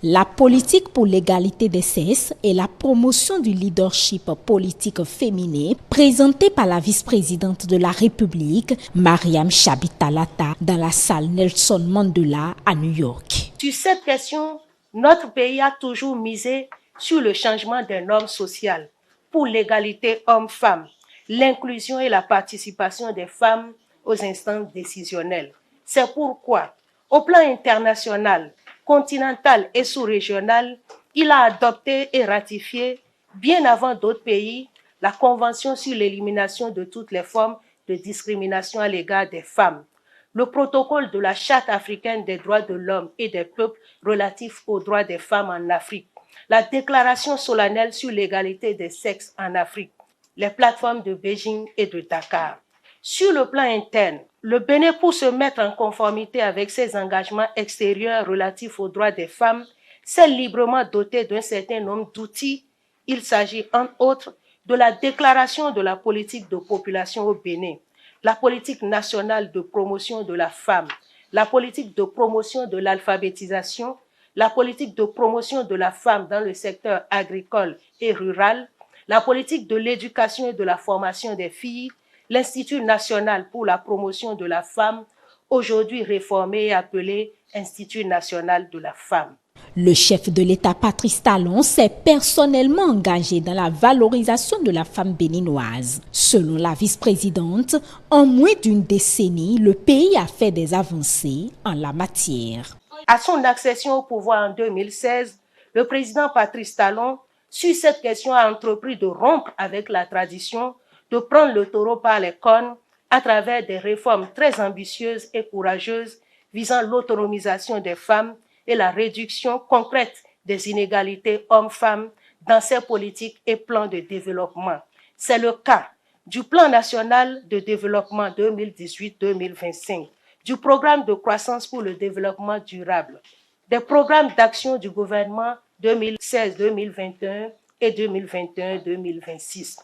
La politique pour l'égalité des sexes et la promotion du leadership politique féminin présentée par la vice-présidente de la République, Mariam Chabi-Talata, dans la salle Nelson Mandela à New York. Sur cette question, notre pays a toujours misé sur le changement des normes sociales pour l'égalité homme-femme, l'inclusion et la participation des femmes aux instances décisionnelles. C'est pourquoi, au plan international, continental et sous-régional, il a adopté et ratifié, bien avant d'autres pays, la Convention sur l'élimination de toutes les formes de discrimination à l'égard des femmes, le protocole de la Charte africaine des droits de l'homme et des peuples relatif aux droits des femmes en Afrique, la Déclaration solennelle sur l'égalité des sexes en Afrique, les plateformes de Beijing et de Dakar. Sur le plan interne, le Bénin, pour se mettre en conformité avec ses engagements extérieurs relatifs aux droits des femmes, s'est librement doté d'un certain nombre d'outils. Il s'agit, entre autres, de la déclaration de la politique de population au Bénin, la politique nationale de promotion de la femme, la politique de promotion de l'alphabétisation, la politique de promotion de la femme dans le secteur agricole et rural, la politique de l'éducation et de la formation des filles, l'Institut national pour la promotion de la femme, aujourd'hui réformé et appelé Institut national de la femme. Le chef de l'État, Patrice Talon, s'est personnellement engagé dans la valorisation de la femme béninoise. Selon la vice-présidente, en moins d'une décennie, le pays a fait des avancées en la matière. À son accession au pouvoir en 2016, le président Patrice Talon, sur cette question, a entrepris de rompre avec la tradition, de prendre le taureau par les cornes à travers des réformes très ambitieuses et courageuses visant l'autonomisation des femmes et la réduction concrète des inégalités hommes-femmes dans ses politiques et plans de développement. C'est le cas du Plan national de développement 2018-2025, du programme de croissance pour le développement durable, des programmes d'action du gouvernement 2016-2021 et 2021-2026.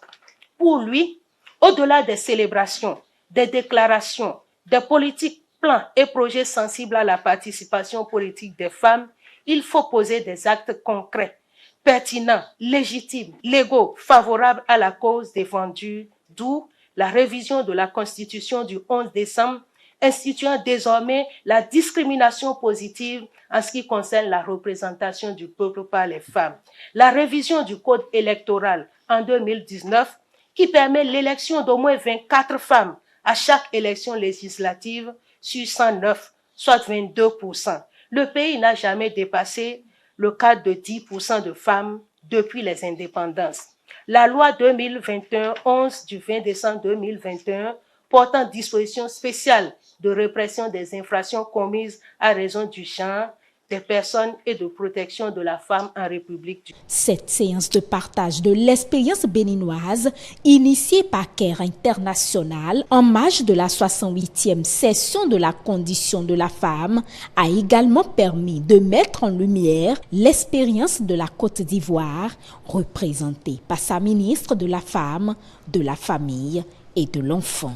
Pour lui, au-delà des célébrations, des déclarations, des politiques, plans et projets sensibles à la participation politique des femmes, il faut poser des actes concrets, pertinents, légitimes, légaux, favorables à la cause défendue, d'où la révision de la Constitution du 11 décembre, instituant désormais la discrimination positive en ce qui concerne la représentation du peuple par les femmes, la révision du Code électoral en 2019, qui permet l'élection d'au moins 24 femmes à chaque élection législative sur 109, soit 22%. Le pays n'a jamais dépassé le cadre de 10% de femmes depuis les indépendances. La loi 2021-11 du 20 décembre 2021 portant dispositions spéciales de répression des infractions commises à raison du genre, des personnes et de protection de la femme en République. Cette séance de partage de l'expérience béninoise, initiée par CARE International en marge de la 68e session de la condition de la femme, a également permis de mettre en lumière l'expérience de la Côte d'Ivoire, représentée par sa ministre de la Femme, de la Famille et de l'Enfant.